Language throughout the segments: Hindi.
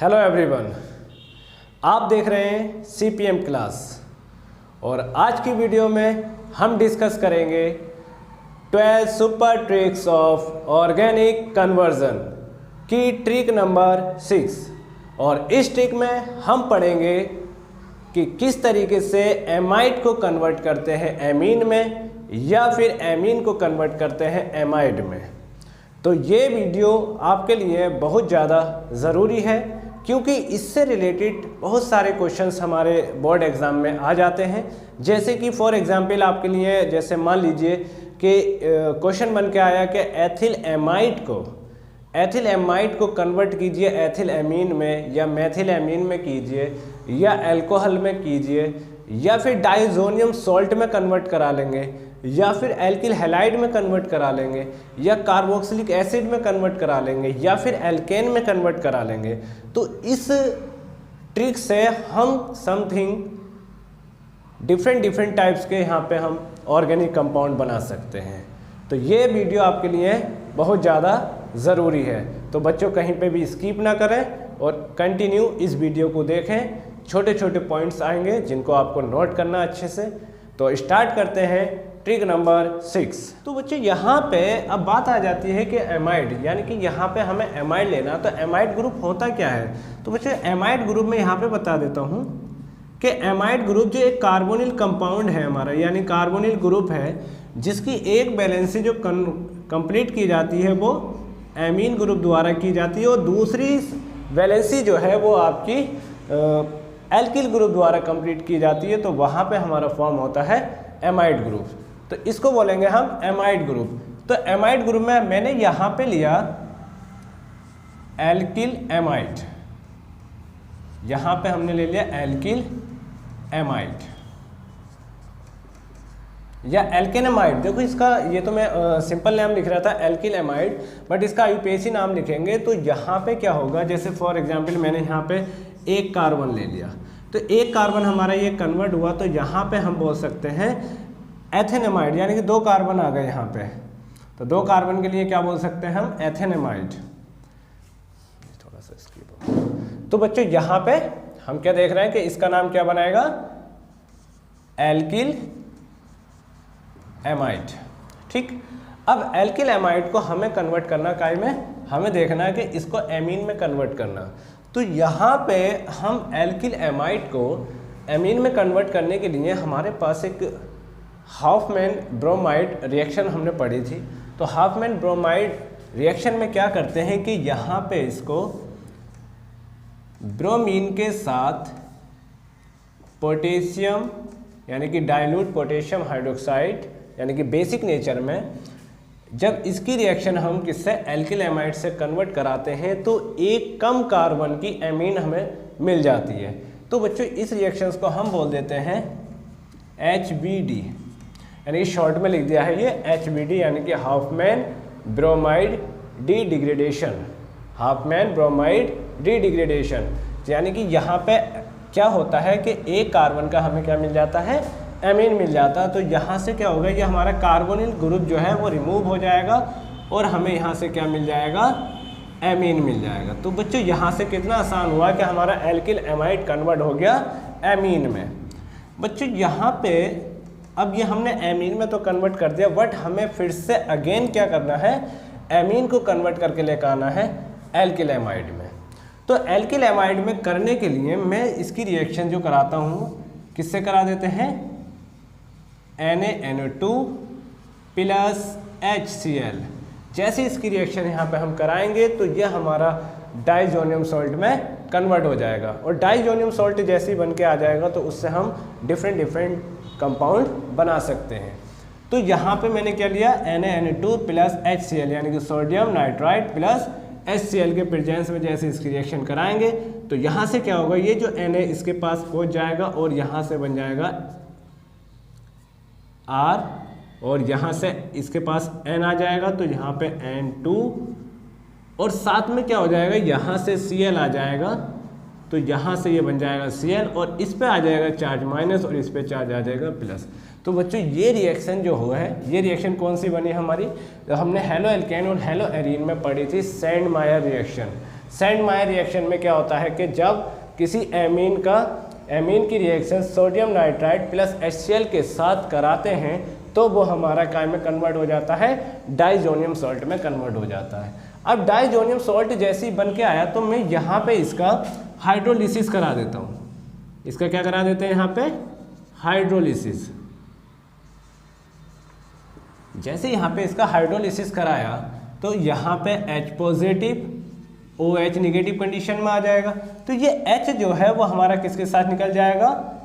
हेलो एवरीवन, आप देख रहे हैं सीपीएम क्लास और आज की वीडियो में हम डिस्कस करेंगे 12 super tricks of organic conversion की ट्रिक नंबर 6। और इस ट्रिक में हम पढ़ेंगे कि किस तरीके से एमाइड को कन्वर्ट करते हैं एमीन में या फिर एमीन को कन्वर्ट करते हैं एमाइड में। तो ये वीडियो आपके लिए बहुत ज़्यादा ज़रूरी है क्योंकि इससे रिलेटेड बहुत सारे क्वेश्चंस हमारे बोर्ड एग्ज़ाम में आ जाते हैं। जैसे कि फॉर एग्जांपल आपके लिए जैसे मान लीजिए कि क्वेश्चन बन के आया कि एथिल एमाइड को कन्वर्ट कीजिए एथिल एमीन में या मेथिल एमीन में कीजिए या अल्कोहल में कीजिए या फिर डाइज़ोनियम सॉल्ट में कन्वर्ट करा लेंगे या फिर एल्किल हैलाइड में कन्वर्ट करा लेंगे या कार्बोक्सिलिक एसिड में कन्वर्ट करा लेंगे या फिर एल्केन में कन्वर्ट करा लेंगे। तो इस ट्रिक से हम समथिंग डिफरेंट टाइप्स के यहाँ पे हम ऑर्गेनिक कंपाउंड बना सकते हैं। तो ये वीडियो आपके लिए बहुत ज़्यादा ज़रूरी है। तो बच्चों कहीं पे भी स्किप ना करें और कंटिन्यू इस वीडियो को देखें। छोटे छोटे पॉइंट्स आएंगे जिनको आपको नोट करना अच्छे से। तो स्टार्ट करते हैं ट्रिक नंबर 6। तो बच्चों यहाँ पे अब बात आ जाती है कि एमाइड, यानी कि यहाँ पे हमें एमाइड लेना। तो एमाइड ग्रुप होता क्या है? तो बच्चों एमाइड ग्रुप में यहाँ पे बता देता हूँ कि एमाइड ग्रुप जो एक कार्बोनिल कंपाउंड है हमारा, यानी कार्बोनिल ग्रुप है जिसकी एक वैलेंसी जो कंप्लीट की जाती है वो एमीन ग्रुप द्वारा की जाती है और दूसरी वैलेंसी जो है वो आपकी एल्किल ग्रुप द्वारा कंप्लीट की जाती है। तो वहाँ पे हमारा फॉर्म होता है एमाइड ग्रुप। तो इसको बोलेंगे हम एमाइड ग्रुप। तो एमाइड ग्रुप में मैंने यहाँ पे लिया एल्किल एमाइड, यहाँ पे हमने ले लिया एल्किल एमाइड या एल्केनेमाइड। देखो इसका ये तो मैं सिंपल नाम लिख रहा था एल्किल एमाइड, बट इसका यूपीएससी नाम लिखेंगे। तो यहाँ पे क्या होगा, जैसे फॉर एग्जांपल मैंने यहाँ पे एक कार्बन ले लिया, तो एक कार्बन हमारा ये कन्वर्ट हुआ, तो यहाँ पे हम बोल सकते हैं एथेनेमाइड, यानी कि दो कार्बन आ गए यहाँ पे। तो दो कार्बन के लिए क्या बोल सकते हैं हम? एथेनेमाइड। थोड़ा सा स्किप। तो बच्चों यहाँ पे हम क्या देख रहे हैं कि इसका नाम क्या बनाएगा? Alkyl amide. ठीक, अब एल्किल एमाइड को हमें कन्वर्ट करना काय में, हमें देखना है कि इसको एमीन में कन्वर्ट करना। तो यहाँ पे हम एल्किल एमाइड को एमीन में कन्वर्ट करने के लिए हमारे पास एक हाफमैन ब्रोमाइड रिएक्शन हमने पढ़ी थी। तो हाफमैन ब्रोमाइड रिएक्शन में क्या करते हैं कि यहाँ पे इसको ब्रोमीन के साथ पोटेशियम, यानी कि डाइल्यूट पोटेशियम हाइड्रोक्साइड, यानी कि बेसिक नेचर में जब इसकी रिएक्शन हम किससे एल्किल एमाइड से कन्वर्ट कराते हैं तो एक कम कार्बन की एमीन हमें मिल जाती है। तो बच्चों इस रिएक्शंस को हम बोल देते हैं HBD, यानी शॉर्ट में लिख दिया है ये HBD, यानी कि Hopman bromide D degradation. Hopman bromide D degradation, यानी कि यहाँ पे क्या होता है कि एक कार्बन का हमें क्या मिल जाता है? एमीन मिल जाता। तो यहाँ से क्या होगा, ये हमारा कार्बोनिल ग्रुप जो है वो रिमूव हो जाएगा और हमें यहाँ से क्या मिल जाएगा? एमीन मिल जाएगा। तो बच्चों यहाँ से कितना आसान हुआ कि हमारा एल्किल एमाइड कन्वर्ट हो गया एमीन में। बच्चों यहाँ पे अब ये हमने एमीन में तो कन्वर्ट कर दिया, बट हमें फिर से अगेन क्या करना है? एमीन को कन्वर्ट करके लेकर आना है एल्किल एमाइड में। तो एल्किल एमाइड में करने के लिए मैं इसकी रिएक्शन जो कराता हूँ किससे करा देते हैं? NaNO2 plus HCl। जैसे इसकी रिएक्शन यहाँ पे हम कराएंगे तो यह हमारा डाइज़ोनियम सॉल्ट में कन्वर्ट हो जाएगा और डाइज़ोनियम सॉल्ट जैसे ही बन के आ जाएगा तो उससे हम डिफरेंट कंपाउंड बना सकते हैं। तो यहाँ पे मैंने क्या लिया? NaNO2 प्लस HCl, यानी कि सोडियम नाइट्राइट प्लस HCl के प्रेजेंस में जैसे इसकी रिएक्शन कराएंगे तो यहाँ से क्या होगा, ये जो Na इसके पास पहुँच जाएगा और यहाँ से बन जाएगा R और यहाँ से इसके पास N आ जाएगा, तो यहाँ पे N2 और साथ में क्या हो जाएगा, यहाँ से Cl आ जाएगा, तो यहाँ से ये बन जाएगा Cl और इस पे आ जाएगा चार्ज माइनस और इस पे चार्ज आ जाएगा प्लस। तो बच्चों ये रिएक्शन जो हुआ है, ये रिएक्शन कौन सी बनी हमारी? तो हमने हेलो एल्केन और हेलो एरीन में पढ़ी थी सेंड मायर रिएक्शन। सेंड मायर रिएक्शन में क्या होता है कि जब किसी एमीन की reaction sodium nitride plus HCl के साथ कराते हैं तो वो हमारा काय में कन्वर्ट हो जाता है, डाइजोनियम सॉल्ट में कन्वर्ट हो जाता है। अब डाइजोनियम सॉल्ट जैसे ही बन के आया तो मैं यहाँ पे इसका हाइड्रोलिसिस करा देता हूँ। इसका क्या करा देते हैं यहाँ पे, हाइड्रोलिसिस। जैसे यहाँ पे इसका हाइड्रोलिसिस कराया तो यहाँ पे H positive OH negative condition में आ जाएगा। तो ये H जो है वो हमारा किसके साथ निकल जाएगा,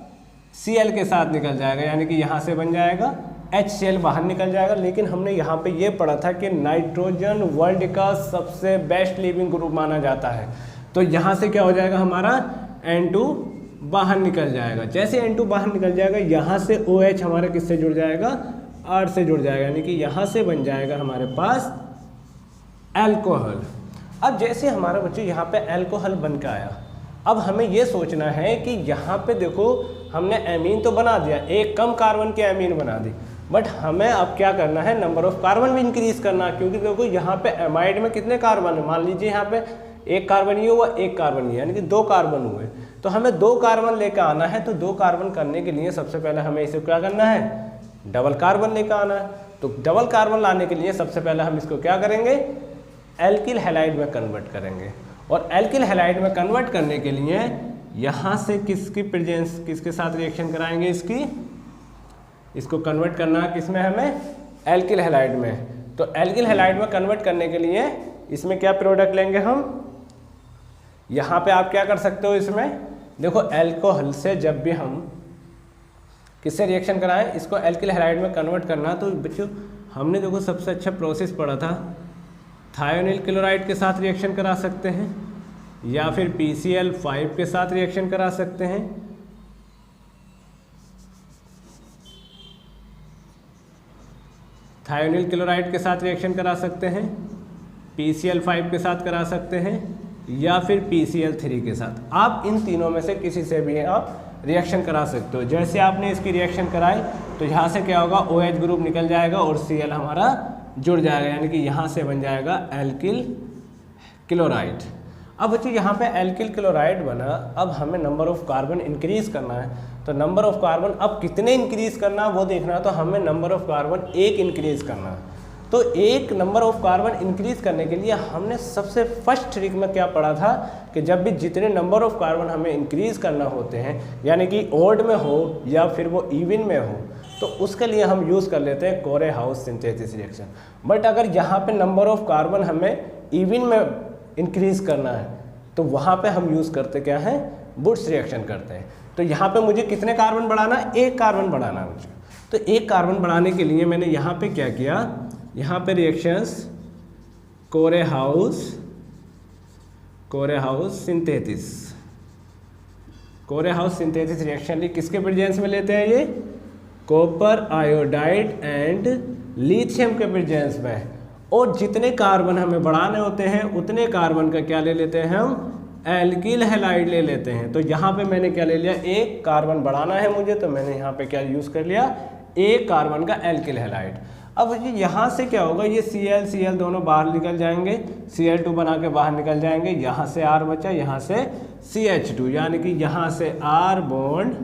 Cl के साथ निकल जाएगा, यानी कि यहाँ से बन जाएगा HCl बाहर निकल जाएगा। लेकिन हमने यहाँ पे ये पढ़ा था कि नाइट्रोजन वर्ल्ड का सबसे बेस्ट लिविंग ग्रुप माना जाता है। तो यहाँ से क्या हो जाएगा, हमारा N2 बाहर निकल जाएगा। जैसे N2 बाहर निकल जाएगा यहाँ से OH हमारा किससे जुड़ जाएगा, R से जुड़ जाएगा, यानी कि यहाँ से बन जाएगा हमारे पास एल्कोहल। अब जैसे हमारा बच्चों यहाँ पे एल्कोहल बन के आया, अब हमें ये सोचना है कि यहाँ पे देखो हमने एमीन तो बना दिया, एक कम कार्बन की एमीन बना दी, बट हमें अब क्या करना है, नंबर ऑफ कार्बन भी इंक्रीज करना है। क्योंकि देखो यहाँ पे एमाइड में कितने कार्बन है, मान लीजिए यहाँ पे एक कार्बन ये हुआ, एक कार्बन ये, यानी कि 2 कार्बन हुए। तो हमें 2 कार्बन लेकर आना है। तो 2 कार्बन करने के लिए सबसे पहले हमें इसे क्या करना है, डबल कार्बन लेकर आना है। तो डबल कार्बन लाने के लिए सबसे पहले हम इसको क्या करेंगे, एल्किल हैलाइड में कन्वर्ट करेंगे। और एल्किल हैलाइड में कन्वर्ट करने के लिए यहाँ से किसके साथ रिएक्शन कराएंगे, इसको कन्वर्ट करना है किसमें, हमें एल्किल हैलाइड में। तो एल्किल हैलाइड में कन्वर्ट करने के लिए इसमें क्या प्रोडक्ट लेंगे हम, यहाँ पे आप क्या कर सकते हो, इसमें देखो एल्कोहल से जब भी हम किससे रिएक्शन कराएं, इसको एल्किल हैलाइड में कन्वर्ट करना। तो बच्चों हमने देखो सबसे अच्छा प्रोसेस पढ़ा था, थायोनिल क्लोराइड के साथ रिएक्शन करा सकते हैं या फिर PCl5 के साथ रिएक्शन करा सकते हैं। थायोनिल क्लोराइड के साथ रिएक्शन करा सकते हैं, PCl5 के साथ करा सकते हैं या फिर PCl3 के साथ। आप इन तीनों में से किसी से भी आप रिएक्शन करा सकते हो। जैसे आपने इसकी रिएक्शन कराई तो यहाँ से क्या होगा, OH ग्रुप निकल जाएगा और Cl हमारा जुड़ जाएगा, यानी कि यहाँ से बन जाएगा एल्किल क्लोराइड। अब बच्चों यहाँ पे एल्किल क्लोराइड बना, अब हमें नंबर ऑफ कार्बन इंक्रीज करना है। तो नंबर ऑफ कार्बन अब कितने इंक्रीज करना है वो देखना है। तो हमें नंबर ऑफ कार्बन 1 इंक्रीज करना है। तो 1 नंबर ऑफ कार्बन इंक्रीज करने के लिए हमने सबसे फर्स्ट ट्रिक में क्या पढ़ा था कि जब भी जितने नंबर ऑफ कार्बन हमें इंक्रीज करना होते हैं, यानी कि ऑड में हो या फिर वो इवन में हो, तो उसके लिए हम यूज़ कर लेते हैं कोरे हाउस सिंथेसिस रिएक्शन। बट अगर यहाँ पे नंबर ऑफ कार्बन हमें इवन में इंक्रीज करना है तो वहाँ पे हम यूज़ करते क्या है, बुट्स रिएक्शन करते हैं। तो यहाँ पे मुझे कितने कार्बन बढ़ाना है, 1 कार्बन बढ़ाना है मुझे। तो 1 कार्बन बढ़ाने के लिए मैंने यहाँ पे क्या किया, यहाँ पे रिएक्शंस कोरे हाउस सिंथेसिस रिएक्शन किसके प्रेजेंस में लेते हैं, ये कॉपर आयोडाइड एंड लिथियम के प्रेजेंस में। और जितने कार्बन हमें बढ़ाने होते हैं उतने कार्बन का क्या ले लेते हैं, हम एल्किल हैलाइड ले लेते हैं। तो यहाँ पे मैंने क्या ले लिया, 1 कार्बन बढ़ाना है मुझे, तो मैंने यहाँ पे क्या यूज़ कर लिया, 1 कार्बन का एल्किल हैलाइड। अब यहाँ से क्या होगा, ये Cl दोनों बाहर निकल जाएंगे, Cl2 बना के बाहर निकल जाएंगे, यहाँ से R बचा, यहाँ से CH2, यानी कि यहाँ से R बॉन्ड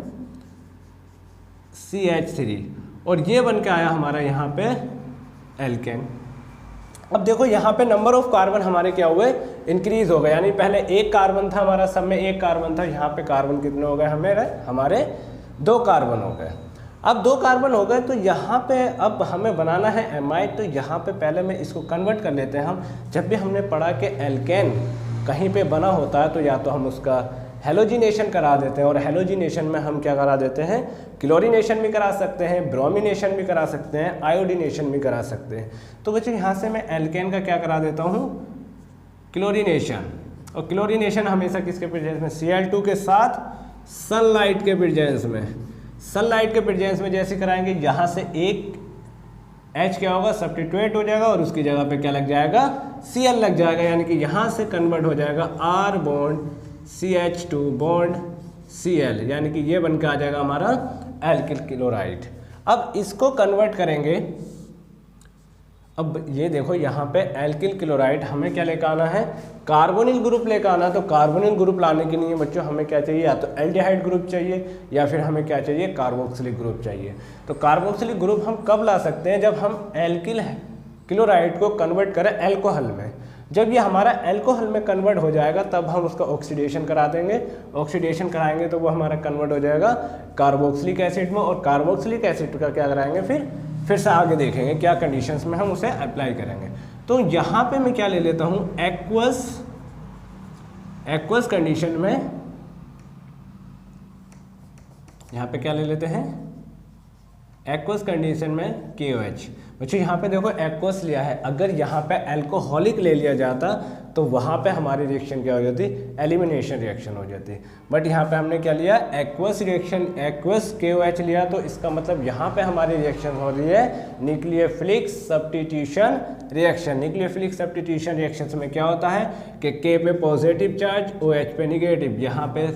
CH3 और ये बन के आया हमारा यहाँ पे एल्केन। अब देखो यहाँ पे नंबर ऑफ कार्बन हमारे क्या हुए, इंक्रीज हो गए। यानी पहले 1 कार्बन था हमारा, सब में 1 कार्बन था, यहाँ पे कार्बन कितने हो गए, हमारे 2 कार्बन हो गए। अब 2 कार्बन हो गए तो यहाँ पे अब हमें बनाना है एमाइड। तो यहाँ पे पहले मैं इसको कन्वर्ट कर लेते हैं। हम जब भी हमने पढ़ा कि एल्केन कहीं पे बना होता है तो या तो हम उसका हेलोजिनेशन करा देते हैं, और हेलोजिनेशन में हम क्या करा देते हैं, क्लोरीनेशन भी करा सकते हैं, ब्रोमिनेशन भी करा सकते हैं, आयोडीनेशन भी करा सकते हैं। तो बच्चों यहाँ से मैं एल्केन का क्या करा देता हूँ, क्लोरीनेशन। और क्लोरीनेशन हमेशा किसके प्रेजेंस में, Cl2 के साथ सनलाइट के प्रेजेंस में। सनलाइट के प्रेजेंस में जैसे कराएंगे, यहाँ से एक H क्या होगा, सब्स्टिट्यूट हो जाएगा और उसकी जगह पे क्या लग जाएगा, Cl लग जाएगा, यानी कि यहाँ से कन्वर्ट हो जाएगा R bond CH2 bond Cl, यानी कि ये बन के आ जाएगा हमारा एल्किल क्लोराइड। अब इसको कन्वर्ट करेंगे, अब ये देखो यहाँ पे एल्किल क्लोराइड हमें क्या लेकर आना है, कार्बोनिल ग्रुप लेकर आना। तो कार्बोनिल ग्रुप लाने के लिए बच्चों हमें क्या चाहिए, या तो एल्डिहाइड ग्रुप चाहिए या फिर हमें क्या चाहिए, कार्बोक्सिलिक ग्रुप चाहिए। तो कार्बोक्सिलिक ग्रुप हम कब ला सकते हैं, जब हम एल्किल क्लोराइड को कन्वर्ट करें एल्कोहल में। जब ये हमारा एल्कोहल में कन्वर्ट हो जाएगा तब हम उसका ऑक्सीडेशन करा देंगे। ऑक्सीडेशन कराएंगे तो वो हमारा कन्वर्ट हो जाएगा कार्बोक्सिलिक एसिड में, और कार्बोक्सिलिक एसिड का क्या कराएंगे, फिर से आगे देखेंगे क्या कंडीशंस में हम उसे अप्लाई करेंगे। तो यहाँ पे मैं क्या ले लेता हूँ, एक्वस कंडीशन में यहाँ पे क्या ले लेते हैं, एक्वस कंडीशन में KOH। बच्चों यहाँ पे देखो एक्वस लिया है, अगर यहाँ पे अल्कोहलिक ले लिया जाता तो वहाँ पे हमारी रिएक्शन क्या हो जाती, एलिमिनेशन रिएक्शन हो जाती। बट यहाँ पे हमने क्या लिया, एक्वस रिएक्शन, एक्वस KOH लिया, तो इसका मतलब यहाँ पे हमारी रिएक्शन हो रही है nucleophilic substitution reaction. Nucleophilic substitution reaction में क्या होता है कि K पे पॉजिटिव चार्ज, OH पे निगेटिव, यहाँ पे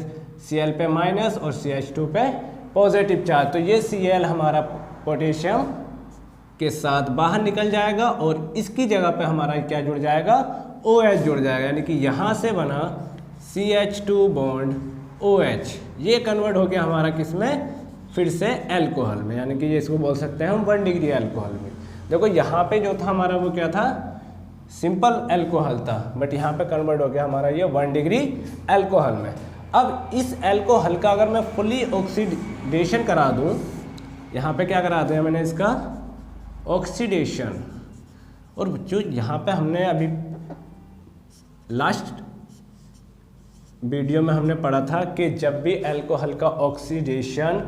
Cl पे माइनस और CH2 पे पॉजिटिव चार्ज। तो ये Cl हमारा पोटेशियम के साथ बाहर निकल जाएगा और इसकी जगह पे हमारा क्या जुड़ जाएगा, OH जुड़ जाएगा, यानी कि यहाँ से बना CH2 बॉन्ड OH, ये कन्वर्ट हो गया हमारा किसमें, फिर से अल्कोहल में, यानी कि ये इसको बोल सकते हैं हम 1 डिग्री अल्कोहल में। देखो यहाँ पे जो था हमारा वो क्या था, सिंपल अल्कोहल था, बट यहाँ पे कन्वर्ट हो गया हमारा ये 1 डिग्री अल्कोहल में। अब इस अल्कोहल का अगर मैं फुली ऑक्सीडेशन करा दूँ, यहाँ पे क्या करा दिया मैंने, इसका ऑक्सीडेशन। और जो यहाँ पे हमने अभी लास्ट वीडियो में हमने पढ़ा था कि जब भी अल्कोहल का ऑक्सीडेशन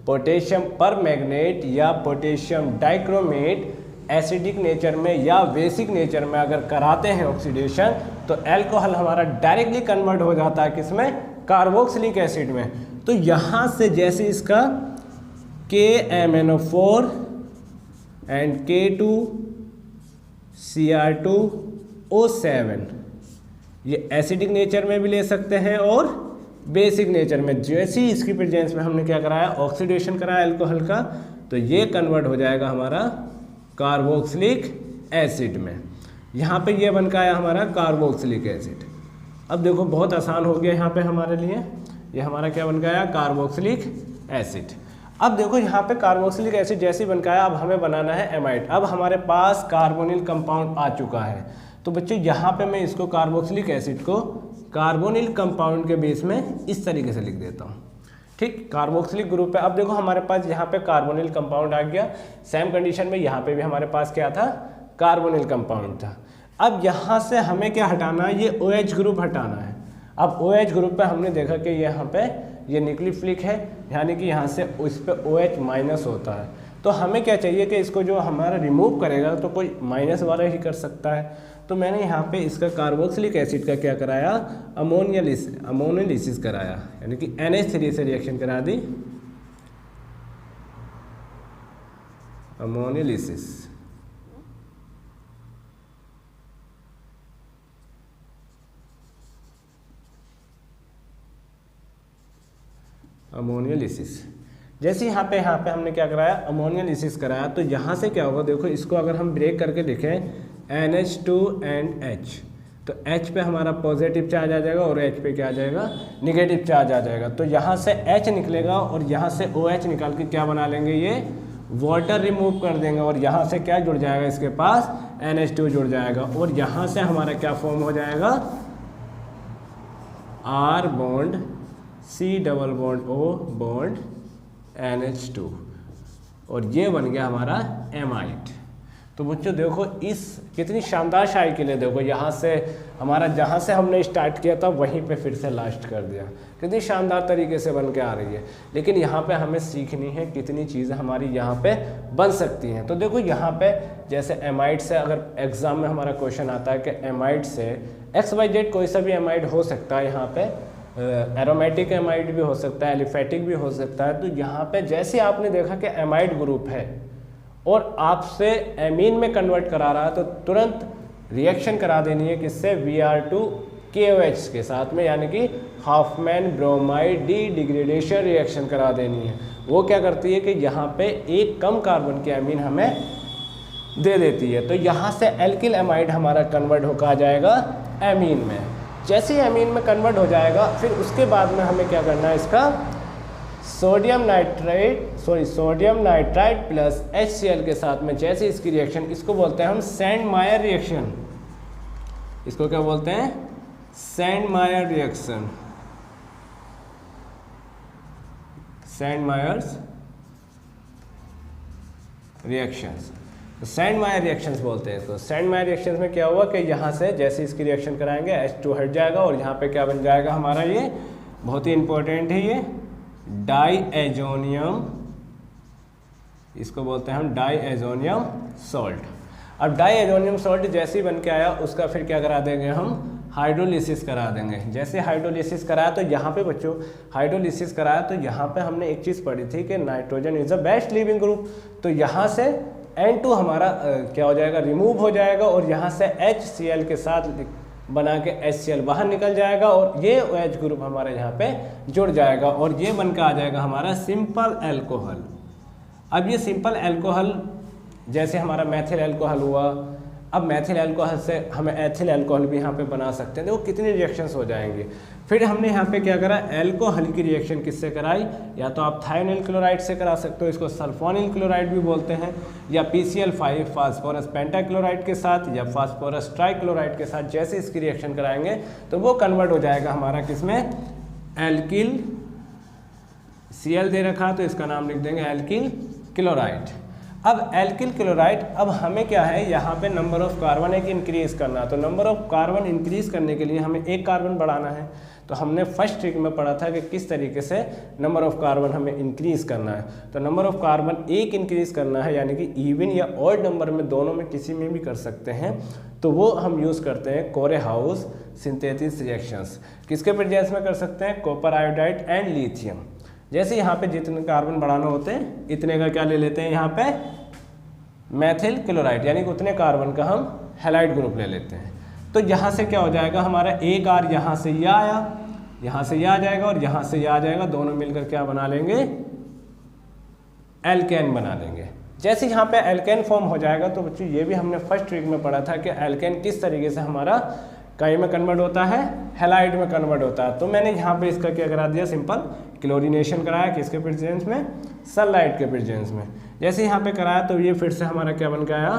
पोटेशियम परमैंगनेट या पोटेशियम डाइक्रोमेट एसिडिक नेचर में या बेसिक नेचर में अगर कराते हैं ऑक्सीडेशन, तो अल्कोहल हमारा डायरेक्टली कन्वर्ट हो जाता है किसमें, कार्बोक्सिलिक एसिड में। तो यहाँ से जैसे इसका KMnO4 एंड K2Cr2O7, ये एसिडिक नेचर में भी ले सकते हैं और बेसिक नेचर में। जैसे ही इसकी प्रेजेंस में हमने क्या कराया, ऑक्सीडेशन कराया अल्कोहल का, तो ये कन्वर्ट हो जाएगा हमारा कार्बोक्सिलिक एसिड में। यहाँ पे ये बन के आया हमारा कार्बोक्सिलिक एसिड। अब देखो बहुत आसान हो गया यहाँ पे हमारे लिए, ये हमारा क्या बन गया, कार्बोक्सिलिक एसिड। अब देखो यहाँ पे कार्बोक्सिलिक एसिड जैसे ही बन गया, अब हमें बनाना है एमाइड। अब हमारे पास कार्बोनिल कंपाउंड आ चुका है, तो बच्चों यहाँ पे मैं इसको कार्बोक्सिलिक एसिड को कार्बोनिल कंपाउंड के बेस में इस तरीके से लिख देता हूँ, ठीक। कार्बोक्सिलिक ग्रुप है। अब देखो हमारे पास यहाँ पे कार्बोनिल कंपाउंड आ गया। सेम कंडीशन में यहाँ पे भी हमारे पास क्या था, कार्बोनिल कंपाउंड था। अब यहाँ से हमें क्या हटाना है, ये OH ग्रुप हटाना है। अब OH ग्रुप पे हमने देखा कि यहाँ पे ये न्यूक्लियोफिलिक है, यानी कि यहाँ से इस पे OH माइनस होता है। तो हमें क्या चाहिए कि इसको जो हमारा रिमूव करेगा तो कोई माइनस वाला ही कर सकता है। तो मैंने यहाँ पे इसका कार्बोक्सिलिक एसिड का क्या कराया, अमोनियलिसिस कराया, यानी कि NH3 से रिएक्शन करा दी, अमोनियलिसिस। अमोनियलिसिस जैसे यहाँ पे हमने क्या कराया, अमोनियलिसिस कराया। तो यहाँ से क्या होगा, देखो इसको अगर हम ब्रेक करके लिखें NH2 एंड H, तो H पे हमारा पॉजिटिव चार्ज आ जाएगा और H पे क्या आ जाएगा, निगेटिव चार्ज आ जाएगा। तो यहाँ से H निकलेगा और यहाँ से OH निकाल के क्या बना लेंगे, ये वाटर रिमूव कर देंगे और यहाँ से क्या जुड़ जाएगा, इसके पास NH2 जुड़ जाएगा और यहाँ से हमारा क्या फॉर्म हो जाएगा, R bond C double bond O bond NH2, और ये बन गया हमारा एमाइड। तो बच्चों देखो इस कितनी शानदार साइकिल है, देखो यहाँ से हमारा जहाँ से हमने स्टार्ट किया था वहीं पे फिर से लास्ट कर दिया, कितनी शानदार तरीके से बन के आ रही है। लेकिन यहाँ पे हमें सीखनी है कितनी चीज़ें हमारी यहाँ पे बन सकती हैं। तो देखो यहाँ पे जैसे एमाइड से अगर एग्ज़ाम में हमारा क्वेश्चन आता है कि एमाइड से XYZ कोई सा भी एमाइड हो सकता है, यहाँ पे एरोमेटिक एमाइड भी हो सकता है, एलिफेटिक भी हो सकता है। तो यहाँ पे जैसे आपने देखा कि एमाइड ग्रुप है और आपसे एमीन में कन्वर्ट करा रहा है, तो तुरंत रिएक्शन करा देनी है किससे, Br2KOH के साथ में, यानी कि हाफमैन ब्रोमाइड डिग्रेडेशन रिएक्शन करा देनी है। वो क्या करती है कि यहाँ पे एक कम कार्बन की एमीन हमें दे देती है। तो यहाँ से एल्किल एमाइड हमारा कन्वर्ट होकर आ जाएगा एमीन में। जैसे ही एमीन में कन्वर्ट हो जाएगा, फिर उसके बाद में हमें क्या करना है, इसका सोडियम नाइट्राइट प्लस HCl के साथ में जैसे इसकी रिएक्शन, इसको बोलते हैं हम सैंडमायर रिएक्शन। इसको क्या बोलते हैं, सैंडमायर रिएक्शन, सैंडमायर्स रिएक्शंस। तो सैंडमायर रिएक्शंस बोलते हैं इसको। सैंडमायर रिएक्शंस में क्या हुआ कि यहाँ से जैसे इसकी रिएक्शन कराएंगे H2 हट जाएगा और यहाँ पे क्या बन जाएगा हमारा, ये बहुत ही इंपॉर्टेंट है, ये डाईएजोनियम, इसको बोलते हैं हम डाईएजोनियम सॉल्ट। अब डाईएजोनियम सॉल्ट जैसे ही बन के आया, उसका फिर क्या करा देंगे हम, हाइड्रोलिसिस करा देंगे। जैसे हाइड्रोलिसिस कराया तो यहाँ पे बच्चों हाइड्रोलिसिस कराया तो यहाँ पे हमने एक चीज़ पढ़ी थी कि nitrogen is the best leaving group. तो यहाँ से N2 हमारा क्या हो जाएगा, रिमूव हो जाएगा और यहाँ से HCl के साथ बना के HCl बाहर निकल जाएगा और ये OH ग्रुप हमारे यहाँ पे जुड़ जाएगा और ये बनकर आ जाएगा हमारा सिंपल एल्कोहल। अब ये सिंपल एल्कोहल जैसे हमारा मैथिल एल्कोहल हुआ, अब मैथिल एल्कोहल से हमें एथिल एल्कोहल भी यहाँ पे बना सकते हैं। देखो कितनी रिएक्शंस हो जाएंगी। फिर हमने यहाँ पे क्या करा, एल्कोहल की रिएक्शन किससे कराई, या तो आप थायोनिल क्लोराइड से करा सकते हो, इसको सल्फोनिल क्लोराइड भी बोलते हैं, या PCl5 फास्फोरस पेंटाक्लोराइड के साथ या फास्फोरस ट्राइक्लोराइड के साथ जैसे इसकी रिएक्शन कराएंगे तो वो कन्वर्ट हो जाएगा हमारा किसमें, एल्किल, Cl दे रखा तो इसका नाम लिख देंगे एल्किल क्लोराइड। अब एल्किल क्लोराइड, अब हमें क्या है यहाँ पे नंबर ऑफ कार्बन एक इंक्रीज करना। तो नंबर ऑफ कार्बन इंक्रीज करने के लिए हमें एक कार्बन बढ़ाना है। तो हमने फर्स्ट ट्रिक में पढ़ा था कि किस तरीके से नंबर ऑफ कार्बन हमें इंक्रीज करना है। तो नंबर ऑफ कार्बन एक इंक्रीज करना है, यानी कि इवन या ऑड नंबर में दोनों में किसी में भी कर सकते हैं। तो वो हम यूज़ करते हैं कोरेहाउस सिंथेसिस रिएक्शंस। किसके प्रेजेंस में कर सकते हैं, कॉपर आयोडाइड एंड लिथियम। जैसे यहाँ पे जितने कार्बन बढ़ाना होते हैं इतने का क्या ले लेते हैं, यहाँ पे मैथिल क्लोराइड, यानी कि उतने कार्बन का हम हैलाइड ग्रुप ले लेते हैं। तो यहाँ से क्या हो जाएगा हमारा, एक R यहाँ से यह आया, यहाँ से यह आ जाएगा और यहाँ से यह आ जाएगा, दोनों मिलकर क्या बना लेंगे, एल्केन बना लेंगे। जैसे यहाँ पे एल्केन फॉर्म हो जाएगा तो बच्चों ये भी हमने फर्स्ट ट्रिक में पढ़ा था कि एल्केन किस तरीके से हमारा कई में कन्वर्ट होता है, हैलाइड में कन्वर्ट होता है। तो मैंने यहाँ पे इसका क्या करा दिया, सिंपल क्लोरीनेशन कराया, किसके प्रेजेंस में, सनलाइट के प्रेजेंस में। जैसे यहाँ पे कराया तो ये फिर से हमारा क्या बन के आया,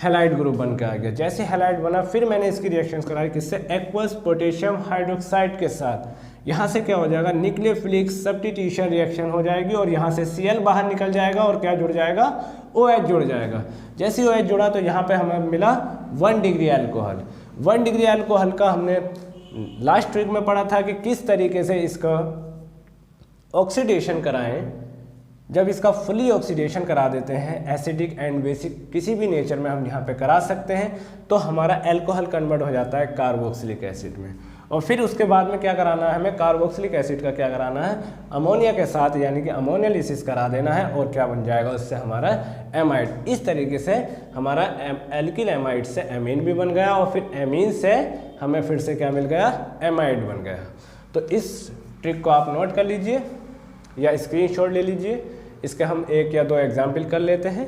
हैलाइड ग्रुप बन के आ गया। जैसे हैलाइड बना फिर मैंने इसकी रिएक्शंस कराई किससे, एक्वस पोटेशियम हाइड्रोक्साइड के साथ। यहाँ से क्या हो जाएगा, न्यूक्लियोफिलिक सब्स्टिट्यूशन रिएक्शन हो जाएगी और यहाँ से Cl बाहर निकल जाएगा और क्या जुड़ जाएगा, OH जुड़ जाएगा। जैसे ही OH जुड़ा तो यहाँ पे हमें मिला 1 डिग्री अल्कोहल। 1 डिग्री अल्कोहल का हमने लास्ट ट्रिक में पढ़ा था कि किस तरीके से इसका ऑक्सीडेशन कराएं। जब इसका फुली ऑक्सीडेशन करा देते हैं, एसिडिक एंड बेसिक किसी भी नेचर में हम यहाँ पे करा सकते हैं, तो हमारा अल्कोहल कन्वर्ट हो जाता है कार्बोक्सिलिक एसिड में। और फिर उसके बाद में क्या कराना है हमें, कार्बोक्सिलिक एसिड का क्या कराना है, अमोनिया के साथ यानी कि अमोनियालिसिस करा देना है और क्या बन जाएगा उससे हमारा एमाइड। इस तरीके से हमारा एल्किल एमाइड से एमीन भी बन गया और फिर एमीन से हमें फिर से क्या मिल गया, एमाइड बन गया। तो इस ट्रिक को आप नोट कर लीजिए या स्क्रीनशॉट ले लीजिए। इसके हम 1 या 2 एग्जाम्पल कर लेते हैं।